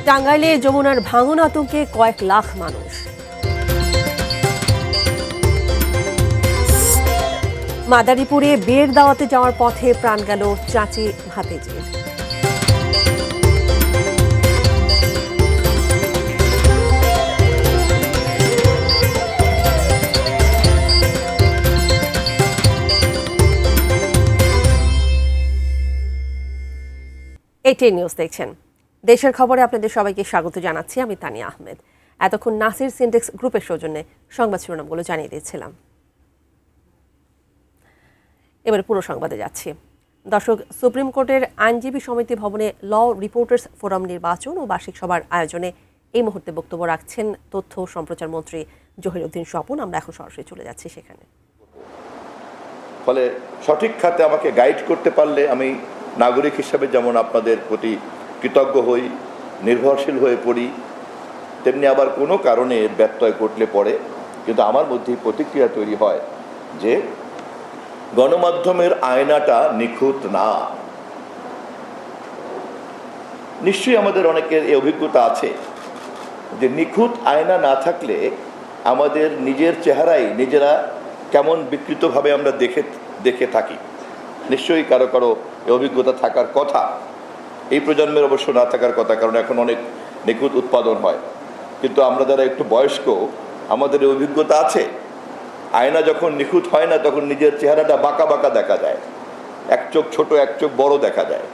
টাঙ্গাইলে যমুনার ভাঙন আতঙ্কে কয়েক লাখ মানুষ। মাদারীপুরে বিয়ের দাওয়াতে যাওয়ার পথে প্রাণ গেল চাচি ভাতিজির। এটিএন নিউজ দেখছেন। দেশের খবরে আপনাদের সবাইকে স্বাগত জানাচ্ছি। আমি তানিয়া আহমেদ। এতক্ষণ নাসির সিনটেক্স গ্রুপের সৌজন্যে সংবাদ শিরোনামগুলো জানিয়ে দিচ্ছিলাম। এবারে পুরো সংবাদে যাচ্ছি। দর্শক, সুপ্রিম কোর্টের আইনজীবী সমিতি ভবনে ল রিপোর্টার্স ফোরাম নির্বাচন ও বার্ষিক সভার আয়োজনে এই মুহূর্তে বক্তব্য রাখছেন তথ্য ও সম্প্রচার মন্ত্রী জহিরুদ্দিন স্বপন। আমরা এখন সরাসরি চলে যাচ্ছি সেখানে। ফলে সঠিক খাতে আমাকে গাইড করতে পারলে আমি নাগরিক হিসাবে যেমন আপনাদের প্রতি কৃতজ্ঞ হই, নির্ভরশীল হয়ে পড়ি, তেমনি আবার কোনো কারণে ব্যত্যয় ঘটলে পড়ে কিন্তু আমার মধ্যেই প্রতিক্রিয়া তৈরি হয় যে গণমাধ্যমের আয়নাটা নিখুঁত না। নিশ্চয়ই আমাদের অনেকের এই অভিজ্ঞতা আছে যে নিখুঁত আয়না না থাকলে আমাদের নিজের চেহারাই নিজেরা কেমন বিকৃতভাবে আমরা দেখে থাকি। নিশ্চয়ই কারো কারো এই অভিজ্ঞতা থাকার কথা, এই প্রজন্মের অবশ্য না থাকার কথা, কারণ এখন অনেক নিখুঁত উৎপাদন হয়। কিন্তু আমরা যারা একটু বয়স্ক, আমাদের এই অভিজ্ঞতা আছে। আয়না যখন নিখুঁত হয় না তখন নিজের চেহারাটা বাঁকা বাঁকা দেখা যায়, এক চোখ ছোট এক চোখ বড় দেখা যায়।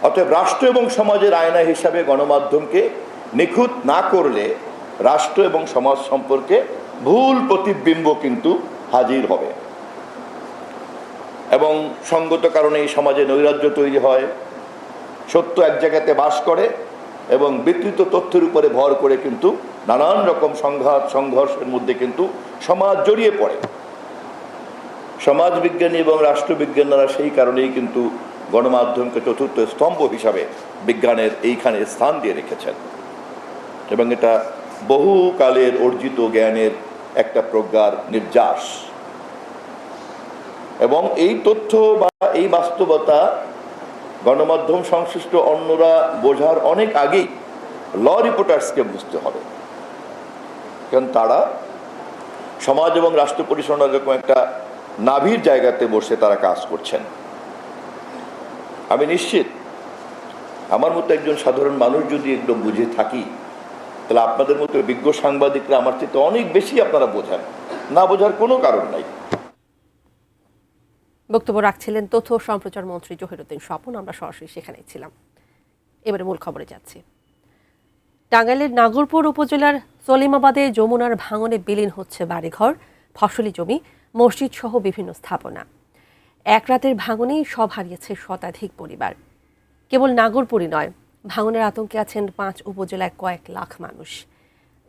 অতএব রাষ্ট্র এবং সমাজের আয়না হিসাবে গণমাধ্যমকে নিখুঁত না করলে রাষ্ট্র এবং সমাজ সম্পর্কে ভুল প্রতিবিম্ব কিন্তু হাজির হবে এবং সঙ্গত কারণে এই সমাজে নৈরাজ্য তৈরি হয়। সত্য এক জায়গাতে বাস করে এবং বিকৃত তথ্যের উপরে ভর করে কিন্তু নানান রকম সংঘাত সংঘর্ষের মধ্যে কিন্তু সমাজ জড়িয়ে পড়ে। সমাজবিজ্ঞানী এবং রাষ্ট্রবিজ্ঞানীরা সেই কারণেই কিন্তু গণমাধ্যমকে চতুর্থ স্তম্ভ হিসাবে বিজ্ঞানের এইখানে স্থান দিয়ে রেখেছেন এবং এটা বহুকালের অর্জিত জ্ঞানের একটা প্রজ্ঞার নির্যাস। এবং এই তথ্য বা এই বাস্তবতা গণমাধ্যম সংশ্লিষ্ট অন্যরা বোঝার অনেক আগেই ল রিপোর্টার্সকে বুঝতে হবে, কারণ তারা সমাজ এবং রাষ্ট্র পরিচালনার এরকম একটা নাভির জায়গাতে বসে তারা কাজ করছেন। আমি নিশ্চিত আমার মতো একজন সাধারণ মানুষ যদি একটু বুঝে থাকি তাহলে আপনাদের মতো বিজ্ঞ সাংবাদিকরা আমার চেয়ে অনেক বেশি আপনারা বোঝেন, না বোঝার কোনো কারণ নাই। বক্তব্য রাখছিলেন তথ্য ও সম্প্রচার মন্ত্রী জহিরুদ্দিন স্বপন। আমরা সরাসরি সেখানেই ছিলাম। এবারে মূল খবরে যাচ্ছি। টাঙ্গাইলের নাগরপুর উপজেলার সলিমাবাদে যমুনার ভাঙনে বিলীন হচ্ছে বাড়িঘর, ফসলি জমি, মসজিদ সহ বিভিন্ন স্থাপনা। এক রাতের ভাঙনেই সব হারিয়েছে শতাধিক পরিবার। কেবল নাগরপুরই নয়, ভাঙনের আতঙ্কে আছেন 5 উপজেলায় কয়েক লাখ মানুষ।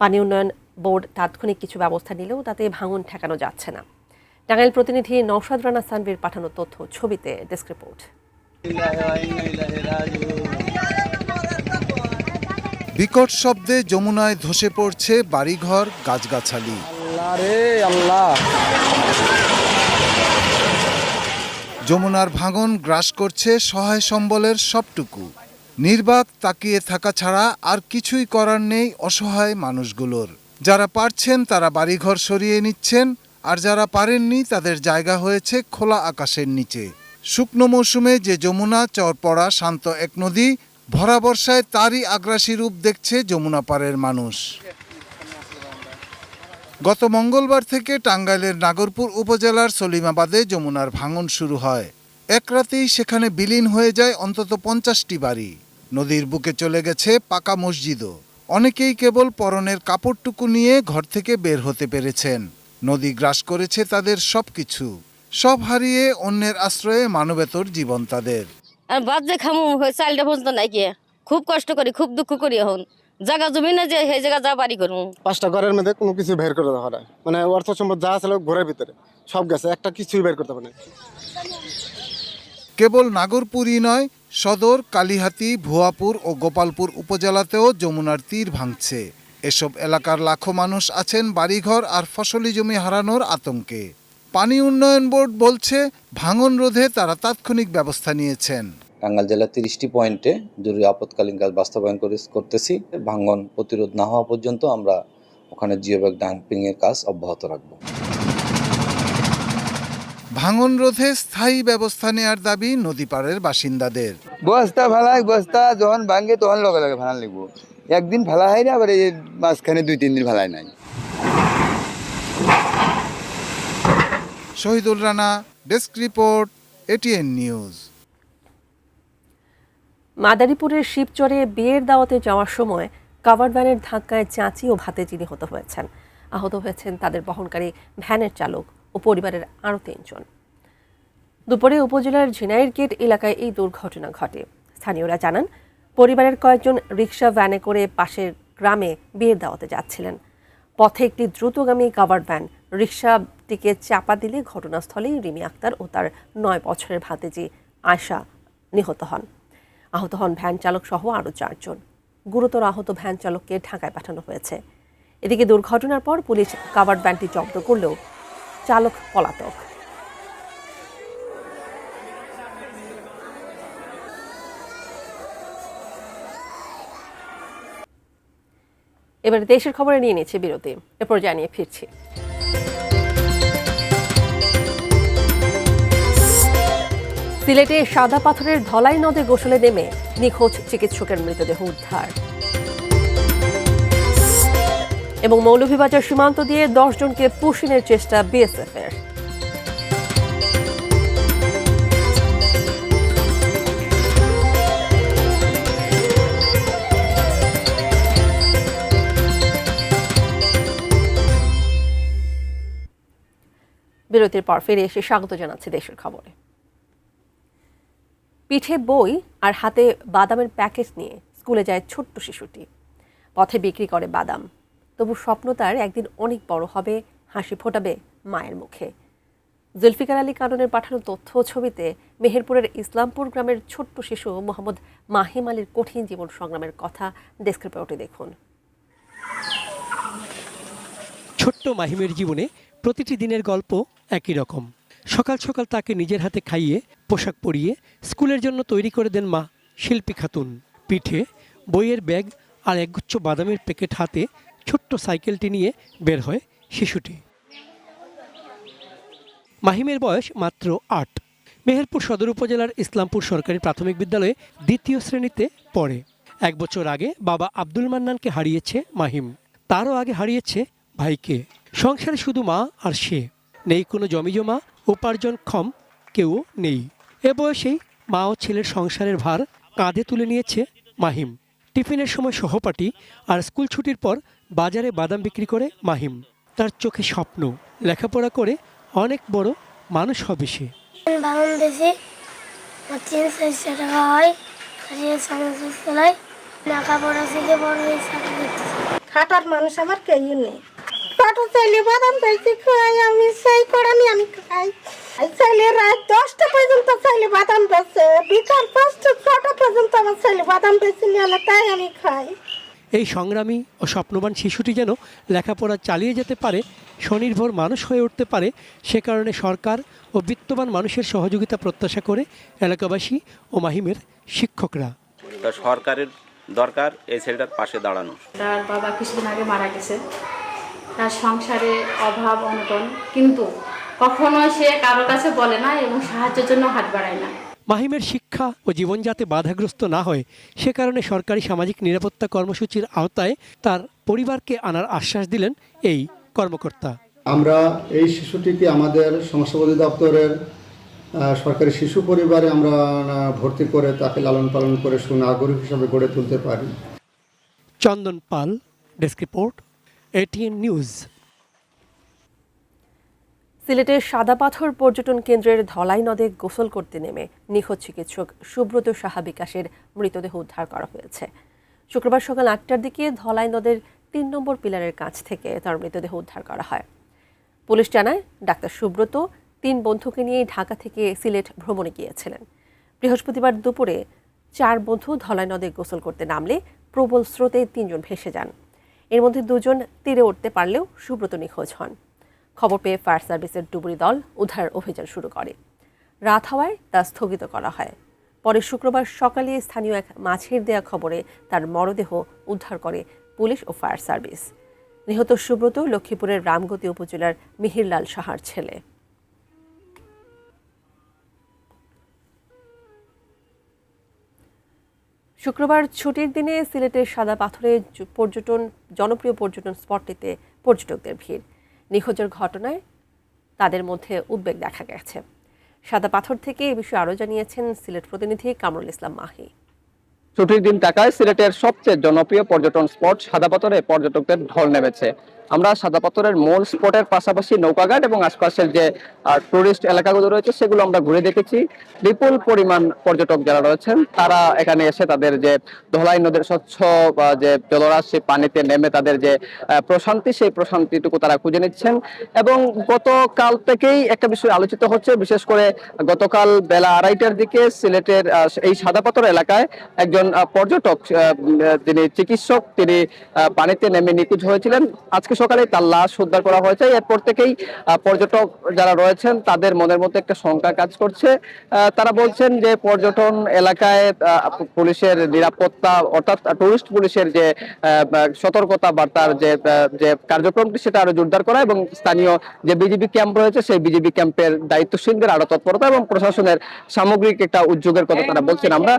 পানি উন্নয়ন বোর্ড তাৎক্ষণিক কিছু ব্যবস্থা নিলেও তাতে ভাঙন ঠেকানো যাচ্ছে না। টাঙ্গাইল প্রতিনিধি নওশাদ রানা সানভীর পাঠানো তথ্য, ছবিতে ডেস্ক রিপোর্ট। বিকট শব্দে যমুনায় ধসে পড়ছে বাড়িঘর, গাছগাছালি। যমুনার ভাঙন গ্রাস করছে সহায় সম্বলের সবটুকু। নির্বাক তাকিয়ে থাকা ছাড়া আর কিছুই করার নেই অসহায় মানুষগুলোর। যারা পারছেন তারা বাড়িঘর সরিয়ে নিচ্ছেন, আর যারা পারেননি তাদের জায়গা হয়েছে খোলা আকাশের নিচে। শুকনো মৌসুমে যে যমুনা চরপড়া শান্ত এক নদী, ভরা বর্ষায় তারই আগ্রাসী রূপ দেখছে যমুনা পাড়ের মানুষ। গত মঙ্গলবার থেকে টাঙ্গাইলের নাগরপুর উপজেলার সলিমাবাদে যমুনার ভাঙন শুরু হয়। এক রাতেই সেখানে বিলীন হয়ে যায় অন্তত 50টি বাড়ি। নদীর বুকে চলে গেছে পাকা মসজিদও। অনেকেই কেবল পরনের কাপড়টুকু নিয়ে ঘর থেকে বের হতে পেরেছেন। নদী গ্রাস করেছে তাদের সবকিছু। সব হারিয়ে অন্যের আশ্রয়ে মানবেতর জীবন তাদের। বাজে খামু চালটা পর্যন্ত নাই গিয়ে খুব কষ্ট করি, খুব দুঃখ করি। এখন জায়গা জমি না যে সেই জায়গা যা বাড়ি করবো। 5টা ঘরের মধ্যে কোনো কিছু বের করে দেওয়া হয়, মানে অর্থ সম্পদ যা ছিল ঘরের ভিতরে সব গেছে, একটা কিছুই বের করতে পারে। কেবল নাগরপুরই নয়, সদর, কালিহাতী, ভুয়াপুর ও গোপালপুর উপজেলাতেও যমুনার তীর ভাঙছে। এসব এলাকার লাখো মানুষ আছেন বাড়িঘর আর ফসলি জমি হারানোর আতঙ্কে। পানি উন্নয়ন বোর্ড বলছে ভাঙন রোধে তারা তাৎক্ষণিক ব্যবস্থা নিয়েছেন। টাঙ্গাইল জেলার 30টি পয়েন্টে জরুরি আপৎকালীন কাজ বাস্তবায়ন করতেছি। ভাঙন প্রতিরোধ না হওয়া পর্যন্ত আমরা ওখানে জিও ব্যাগ ডাম্পিংয়ের কাজ অব্যাহত রাখব। ভাঙন রোধে স্থায়ী ব্যবস্থা নেয়ার দাবি নদীপাড়ের বাসিন্দাদের। বস্তা ফেলাই, বস্তা যখন ভাঙে তখন লগে লগে ফেলান লাগবো। একদিন ফেলা হয় না, আবার এই মাঝখানে 2-3 দিন ফেলাই নাই। Shahidul Rana, desk report, ATN news. মাদারীপুরের শিবচরে বিয়ের দাওয়াতে যাওয়ার সময় কাভার্ড ভ্যানের ধাক্কায় চাচি ও ভাতিজি নিহত হয়েছেন। আহত হয়েছেন তাদের বহনকারী ভ্যানের চালক ও পরিবারের আরও 3 জন। দুপুরে উপজেলার ঝিনাইর গেট এলাকায় এই দুর্ঘটনা ঘটে। স্থানীয়রা জানান, পরিবারের কয়েকজন রিকশা ভ্যানে করে পাশের গ্রামে বিয়ের দাওয়াতে যাচ্ছিলেন। পথে একটি দ্রুতগামী কাভার্ড ভ্যান রিকশাটিকে চাপা দিলে ঘটনাস্থলেই রিমি আক্তার ও তার 9 বছরের ভাতিজি আয়শা নিহত হন। আহত হন ভ্যান চালক সহ আরও 4 জন। গুরুতর আহত ভ্যান চালককে ঢাকায় পাঠানো হয়েছে। এদিকে দুর্ঘটনার পর পুলিশ কাভার্ড ভ্যানটি জব্দ করলেও চালক পলাতক। এবারে দেশের খবরে নিয়ে নিচ্ছে বিরতি, এরপর জানিয়ে ফিরছি। সিলেটে সাদা পাথরের ধলাই নদে গোসলে নেমে নিখোঁজ চিকিৎসকের মৃতদেহ উদ্ধার। এবং মৌলভীবাজার সীমান্ত দিয়ে 10 জনকে পুশিনের চেষ্টা বিএসএফের। বিরতির পর ফিরে এসে স্বাগত জানাচ্ছি দেশের খবরে। পিঠে বই আর হাতে বাদামের প্যাকেট নিয়ে স্কুলে যায় ছোট্ট শিশুটি। পথে বিক্রি করে বাদাম, তবু স্বপ্ন তার একদিন অনেক বড় হবে, হাসি ফোটাবে মায়ের মুখে। জুলফিকার আলী কাননের পাঠানো তথ্য ও ছবিতে মেহেরপুরের ইসলামপুর গ্রামের ছোট্ট শিশু মোহাম্মদ মাহিম আলীর কঠিন জীবন সংগ্রামের কথা ডেস্ক রিপোর্টে দেখুন। ছোট্ট মাহিমের জীবনে প্রতিটি দিনের গল্প একই রকম। সকাল সকাল তাকে নিজের হাতে খাইয়ে পোশাক পরিয়ে স্কুলের জন্য তৈরি করে দেন মা শিল্পী খাতুন। পিঠে বইয়ের ব্যাগ আর একগুচ্ছ বাদামের প্যাকেট হাতে ছোট্ট সাইকেলটি নিয়ে বের হয় শিশুটি। মাহিমের বয়স মাত্র 8। মেহেরপুর সদর উপজেলার ইসলামপুর সরকারি প্রাথমিক বিদ্যালয়ে 2য় শ্রেণীতে পড়ে। 1 বছর আগে বাবা আব্দুল মান্নানকে হারিয়েছে মাহিম, তারও আগে হারিয়েছে ভাইকে। সংসারে শুধু মা আর সে, নেই কোনো জমিজমা, উপার্জনক্ষম কেউ নেই। এ বয়সেই মা ও ছেলের সংসারের ভার কাঁধে তুলে নিয়েছে মাহিম। টিফিনের সময় সহপাঠী আর স্কুল ছুটির পর বাজারে বাদাম বিক্রি করে মাহিম। তার চোখে স্বপ্ন, লেখাপড়া করে অনেক বড় মানুষ হবে সে। বাদাম বেশি 300 টাকা হয়, লেখাপড়া শিখে বড় হয়েছে। খাটার মানুষ আমার কেউ নেই। ছোট ছেলে বাদাম বেশি খাই, আমি সেই করানি আমি খাই। ছেলে রাত 10টা পর্যন্ত ছেলে বাদাম বেচে, বিকাল 5টা পর্যন্ত আমার ছেলে বাদাম বেশি নিয়ে, তাই আমি খাই। এই সংগ্রামী ও স্বপ্নবান শিশুটি যেন লেখাপড়া চালিয়ে যেতে পারে, স্বনির্ভর মানুষ হয়ে উঠতে পারে, সে কারণে সরকার ও বিত্তবান মানুষের সহযোগিতা প্রত্যাশা করে এলাকাবাসী ও মাহিমের শিক্ষকরা। সরকারের দরকার এই ছেলেটার পাশে দাঁড়ানো। তার বাবা কিছুদিন আগে মারা গেছে, তার সংসারে অভাব অনটন, কিন্তু কখনো সে কারো কাছে বলে না এবং সাহায্যের জন্য হাত বাড়ায় না। মাহিমের শিক্ষা ও জীবন যাতে বাধাগ্রস্ত না হয় সে কারণে সরকারি সামাজিক নিরাপত্তা কর্মসূচির আওতায় তার পরিবারকে আনার আশ্বাস দিলেন এই কর্মকর্তা। আমরা এই শিশুটিকে আমাদের সমস্যা দপ্তরের সরকারি শিশু পরিবারে আমরা ভর্তি করে তাকে লালন পালন করে সুনাগরিক হিসেবে গড়ে তুলতে পারি। চন্দন পাল, ডেস্ক রিপোর্ট, এটিএন নিউজ। সিলেটের সাদা পাথর পর্যটন কেন্দ্রের ধলাই নদে গোসল করতে নেমে নিখোঁজ চিকিৎসক সুব্রত সাহা বিকাশের মৃতদেহ উদ্ধার করা হয়েছে। শুক্রবার সকাল 8টার দিকে ধলাই নদের 3 নম্বর পিলারের কাছ থেকে তার মৃতদেহ উদ্ধার করা হয়। পুলিশ জানায়, ডাক্তার সুব্রত 3 বন্ধুকে নিয়ে ঢাকা থেকে সিলেট ভ্রমণে গিয়েছিলেন। বৃহস্পতিবার দুপুরে 4 বন্ধু ধলাই নদে গোসল করতে নামলে প্রবল স্রোতে 3 জন ভেসে যান। এর মধ্যে 2 জন তীরে উঠতে পারলেও সুব্রত নিখোঁজ হন। খবর পেয়ে ফায়ার সার্ভিসের ডুবুরি দল উদ্ধার অভিযান শুরু করে। রাত হওয়ায় তা স্থগিত করা হয়। পরে শুক্রবার সকালে স্থানীয় এক মাছের দেয়া খবরে তার মরদেহ উদ্ধার করে পুলিশ ও ফায়ার সার্ভিস। নিহত সুব্রত লক্ষ্মীপুরের রামগতি উপজেলার মিহিরলাল সাহার ছেলে। শুক্রবার ছুটির দিনে সিলেটের সাদা পাথরে জনপ্রিয় পর্যটন স্পটটিতে পর্যটকদের ভিড়। নিখোঁজের ঘটনায় তাদের মধ্যে উদ্বেগ দেখা গেছে। সাদা পাথর থেকে এ বিষয়ে আরও জানিয়েছেন সিলেট প্রতিনিধি কামরুল ইসলাম মাহি। ছুটির দিন থাকায় সিলেটের সবচেয়ে জনপ্রিয় পর্যটন স্পট সাদা পাথরে পর্যটকদের ঢল নেমেছে। আমরা সাদা পাথরের মূল স্পটের পাশাপাশি নৌকাঘাট এবং আশপাশের যে টুরিস্ট এলাকাগুলো রয়েছে সেগুলো আমরা ঘুরে দেখেছি। বিপুল পরিমাণ পর্যটক যারা রয়েছেন তারা এখানে এসে তাদের যে ধলাই নদীর স্বচ্ছ যে জলরাশি পানিতে নেমে তাদের যে প্রশান্তি, সেই প্রশান্তিটুকু তারা খুঁজে নিচ্ছেন। এবং গতকাল থেকেই একটা বিষয় আলোচিত হচ্ছে, বিশেষ করে গতকাল বেলা 2:30টার দিকে সিলেটের এই সাদা পাথর এলাকায় একজন পর্যটক, যিনি চিকিৎসক, তিনি পানিতে নেমে নিখোঁজ হয়েছিলেন। আজকে সকালে তার লাশ উদ্ধার করা হয়েছে। এরপর থেকেই পর্যটক যারা রয়েছেন তাদের মনের মধ্যে একটা শঙ্কা কাজ করছে। তারা বলছেন যে পর্যটন এলাকায় পুলিশের নিরাপত্তা, অর্থাৎ টুরিস্ট পুলিশের যে সতর্কতা বার্তার যে কার্যক্রমটি সেটা আরো জোরদার করা এবং স্থানীয় যে বিজিবি ক্যাম্প রয়েছে সেই বিজিবি ক্যাম্পের দায়িত্বশীলদের আরো তৎপরতা এবং প্রশাসনের সামগ্রিক একটা উদ্যোগের কথা তারা বলছেন। আমরা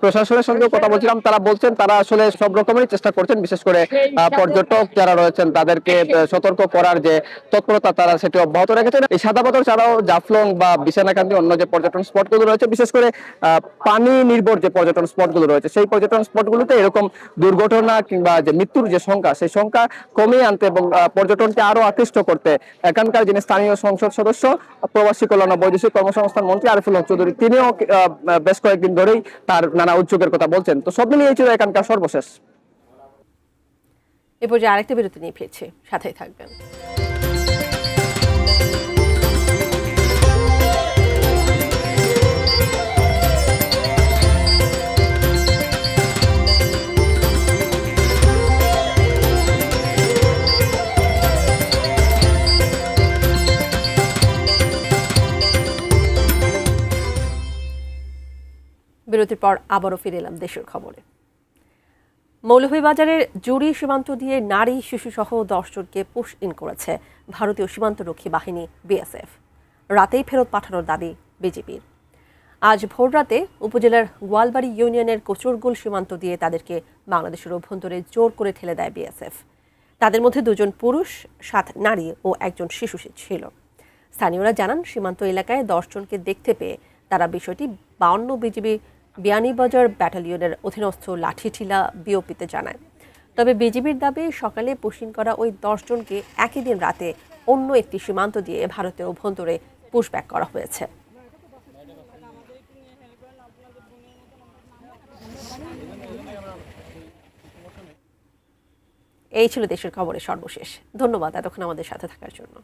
প্রশাসনের সঙ্গে কথা বলছিলাম, তারা বলছেন তারা আসলে সব রকমেরই চেষ্টা করছেন, বিশেষ করে পর্যটক যারা রয়েছেন তাদেরকে সতর্ক করার যে তৎপরতা তারা সেটি অব্যাহত রেখেছেন। এই সাদা পাথর ছাড়াও জাফলং বা বিছানাকান্দি অন্য যে পর্যটন স্পটগুলো রয়েছে, বিশেষ করে পানি নির্ভর যে পর্যটন স্পটগুলো রয়েছে সেই পর্যটন স্পটগুলোতে এরকম দুর্ঘটনা কিংবা যে মৃত্যুর যে সংখ্যা সেই সংখ্যা কমিয়ে আনতে এবং পর্যটনকে আরো আকৃষ্ট করতে এখানকার যিনি স্থানীয় সংসদ সদস্য, প্রবাসী কল্যাণ ও বৈদেশিক কর্মসংস্থান মন্ত্রী আরিফুল হক চৌধুরী, তিনিও বেশ কয়েকদিন ধরেই তার নানা উদ্যোগের কথা বলছেন। তো সব মিলিয়ে ছিল এখানকার সর্বশেষ। এ পর্যায়ে আরেকটা বিরতি নিয়ে ফিরছি, সাথেই থাকবেন। বিরতির পর আবারও ফিরে এলাম দেশের খবরে। মৌলভীবাজারের জুড়ি সীমান্ত দিয়ে নারী শিশুসহ 10 জনকে পুশ ইন করেছে ভারতীয় সীমান্তরক্ষী বাহিনী বিএসএফ। রাতেই ফেরত পাঠানোর দাবি বিজেপির। আজ ভোররাতে উপজেলার গোয়ালবাড়ি ইউনিয়নের কচুরগুল সীমান্ত দিয়ে তাদেরকে বাংলাদেশের অভ্যন্তরে জোর করে ঠেলে দেয় বিএসএফ। তাদের মধ্যে 2 জন পুরুষ, 7 নারী ও 1 জন শিশু ছিল। স্থানীয়রা জানান, সীমান্ত এলাকায় 10 জনকে দেখতে পেয়ে তারা বিষয়টি 52 বিজিবি বিয়ানীবাজার ব্যাটালিয়নের অধীনস্থ লাঠিঠিলা বিওপিতে জানায়। তবে বিজিবির দাবি, সকালে পুশিং করা ওই 10 জনকে একই দিন রাতে অন্য একটি সীমান্ত দিয়ে ভারতের অভ্যন্তরে পুশব্যাক করা হয়েছে। এই ছিল দেশের খবরের সর্বশেষ। ধন্যবাদ এতক্ষণ আমাদের সাথে থাকার জন্য।